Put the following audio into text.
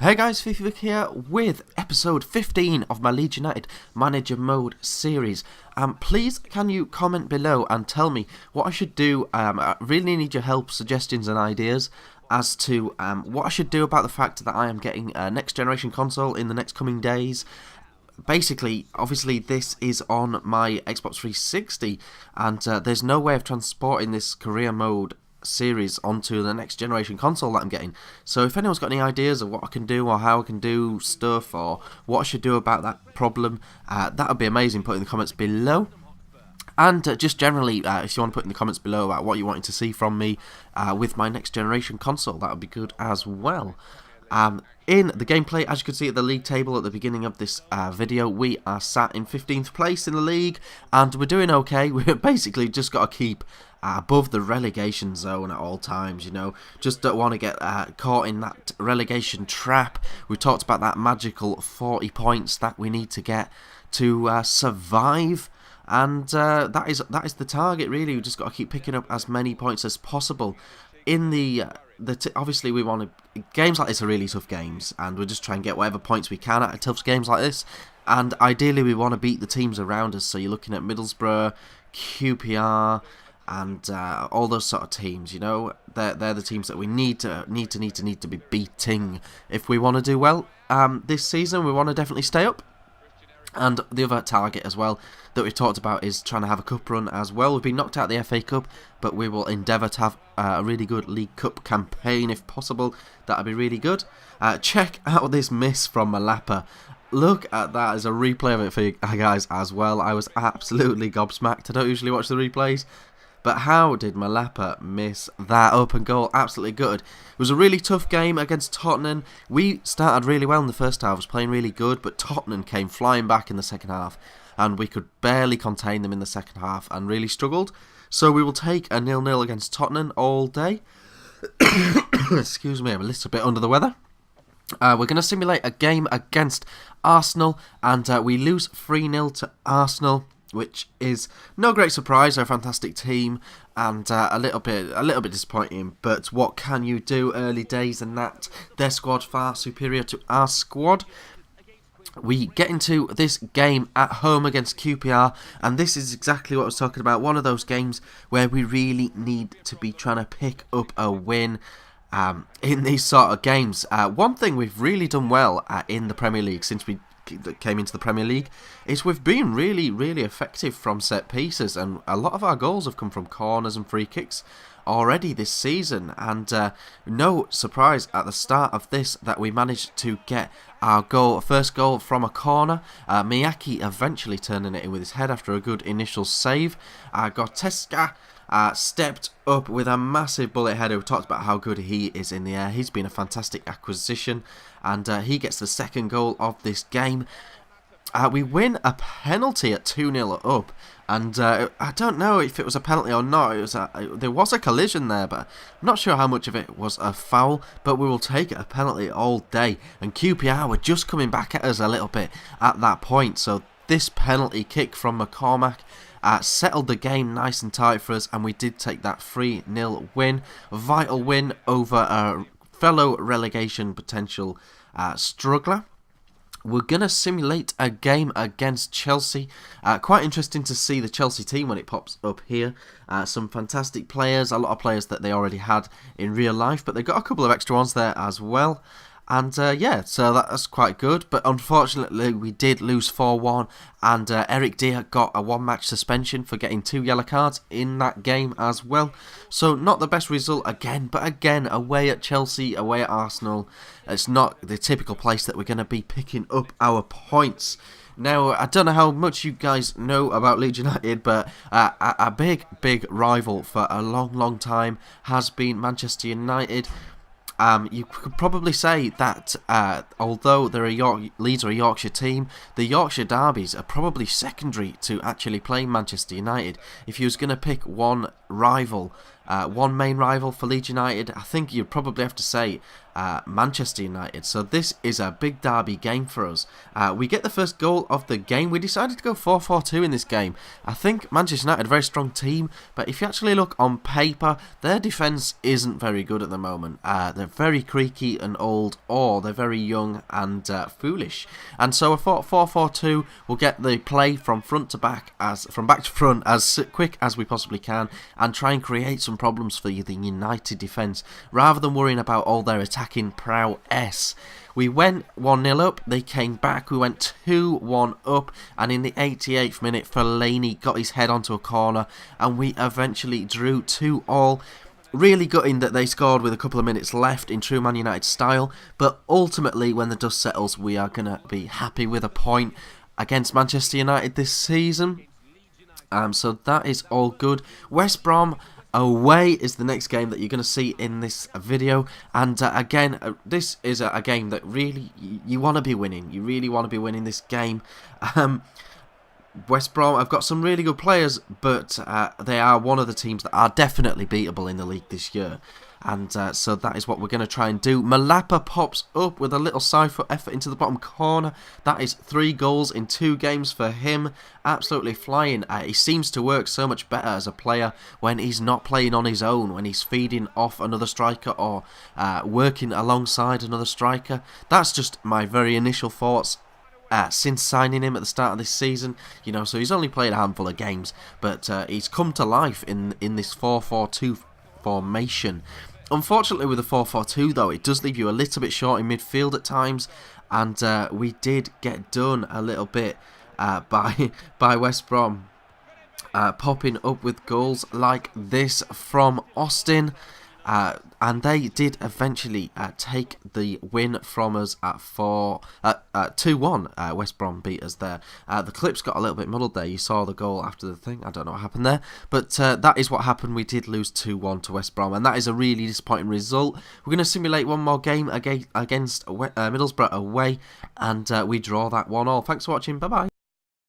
Hey guys, FIFA here with episode 15 of my Leeds United Manager Mode series. Please can you comment below and tell me what I should do. I really need your help, suggestions and ideas as to what I should do about the fact that I am getting a next generation console in the next coming days. Basically, obviously this is on my Xbox 360 and there's no way of transporting this career mode series onto the next generation console that I'm getting. So if anyone's got any ideas of what I can do or how I can do stuff or what I should do about that problem, that would be amazing. Put in the comments below. And just generally, if you want to put in the comments below about what you're wanting to see from me with my next generation console, that would be good as well. In the gameplay, as you can see at the league table at the beginning of this video, we are sat in 15th place in the league, and we're doing okay. We've basically just got to keep above the relegation zone at all times, you know. Just don't want to get caught in that relegation trap. We talked about that magical 40 points that we need to get to survive, and that is the target, really. We've just got to keep picking up as many points as possible. In the obviously we want to, games like this are really tough games, and we'll just try and get whatever points we can out of tough games like this, and ideally we want to beat the teams around us. So you're looking at Middlesbrough, QPR, and all those sort of teams, you know. They're the teams that we need to be beating if we want to do well this season. We want to definitely stay up. And the other target as well that we've talked about is trying to have a cup run as well. We've been knocked out of the FA Cup, but we will endeavour to have a really good League Cup campaign if possible. That would be really good. Check out this miss from Malapa. Look at that as a replay of it for you guys as well. I was absolutely gobsmacked. I don't usually watch the replays, but how did Malapa miss that open goal? Absolutely gutted. It was a really tough game against Tottenham. We started really well in the first half, was playing really good, but Tottenham came flying back in the second half, and we could barely contain them in the second half and really struggled. So we will take a 0-0 against Tottenham all day. Excuse me, I'm a little bit under the weather. We're going to simulate a game against Arsenal, and we lose 3-0 to Arsenal, which is no great surprise. They're a fantastic team, and a little bit disappointing. But what can you do? Early days and that. Their squad far superior to our squad. We get into this game at home against QPR, and this is exactly what I was talking about. One of those games where we really need to be trying to pick up a win in these sort of games. One thing we've really done well in the Premier League since we came into the Premier League is we've been really effective from set pieces, and a lot of our goals have come from corners and free kicks already this season. And no surprise at the start of this that we managed to get our first goal from a corner. Miyake eventually turning it in with his head after a good initial save. Goretzka stepped up with a massive bullet header. We talked about how good he is in the air. He's been a fantastic acquisition, and he gets the second goal of this game. We win a penalty at 2-0 up, and I don't know if it was a penalty or not. There was a collision there, but I'm not sure how much of it was a foul, but we will take a penalty all day. And QPR were just coming back at us a little bit at that point, so this penalty kick from McCormack settled the game nice and tight for us, and we did take that 3-0 win. A vital win over a fellow relegation potential struggler. We're going to simulate a game against Chelsea. Quite interesting to see the Chelsea team when it pops up here. Some fantastic players, a lot of players that they already had in real life, but they got a couple of extra ones there as well. And yeah, so that's quite good, but unfortunately we did lose 4-1, and Eric Dier got a one-match suspension for getting 2 yellow cards in that game as well. So not the best result again, but again, away at Chelsea, away at Arsenal, it's not the typical place that we're going to be picking up our points. Now, I don't know how much you guys know about Leeds United, but a big rival for a long time has been Manchester United. You could probably say that although Leeds are a Yorkshire team, the Yorkshire derbies are probably secondary to actually playing Manchester United. If you was going to pick one rival one main rival for Leeds United, I think you'd probably have to say Manchester United. So this is a big derby game for us. We get the first goal of the game. We decided to go 4-4-2 in this game. I think Manchester United are a very strong team, but if you actually look on paper, their defence isn't very good at the moment. They're very creaky and old, or they're very young and foolish. And so I thought 4-4-2 will get the play from front to back, from back to front, as quick as we possibly can, and try and create some problems for the United defence, rather than worrying about all their attacking prowess. We went 1-0 up, they came back, we went 2-1 up, and in the 88th minute, Fellaini got his head onto a corner, and we eventually drew 2-2. Really gutting that they scored with a couple of minutes left in true Man United style, but ultimately, when the dust settles, we are going to be happy with a point against Manchester United this season. So that is all good. West Brom away is the next game that you're going to see in this video, and again, this is a game that really you want to be winning. You really want to be winning this game. West Brom have got some really good players, but they are one of the teams that are definitely beatable in the league this year. And so that is what we're going to try and do. Malapa pops up with a little side foot effort into the bottom corner. That is 3 goals in 2 games for him. Absolutely flying. He seems to work so much better as a player when he's not playing on his own, when he's feeding off another striker or working alongside another striker. That's just my very initial thoughts since signing him at the start of this season. You know, so he's only played a handful of games, but he's come to life in this 4-4-2 formation. Unfortunately, with the 4-4-2 though, it does leave you a little bit short in midfield at times, and we did get done a little bit by West Brom popping up with goals like this from Austin. And they did eventually take the win from us at 2-1. West Brom beat us there. The clips got a little bit muddled there. You saw the goal after the thing. I don't know what happened there. But that is what happened. We did lose 2-1 to West Brom. And that is a really disappointing result. We're going to simulate one more game against Middlesbrough away. And we draw that 1-1. Thanks for watching. Bye-bye.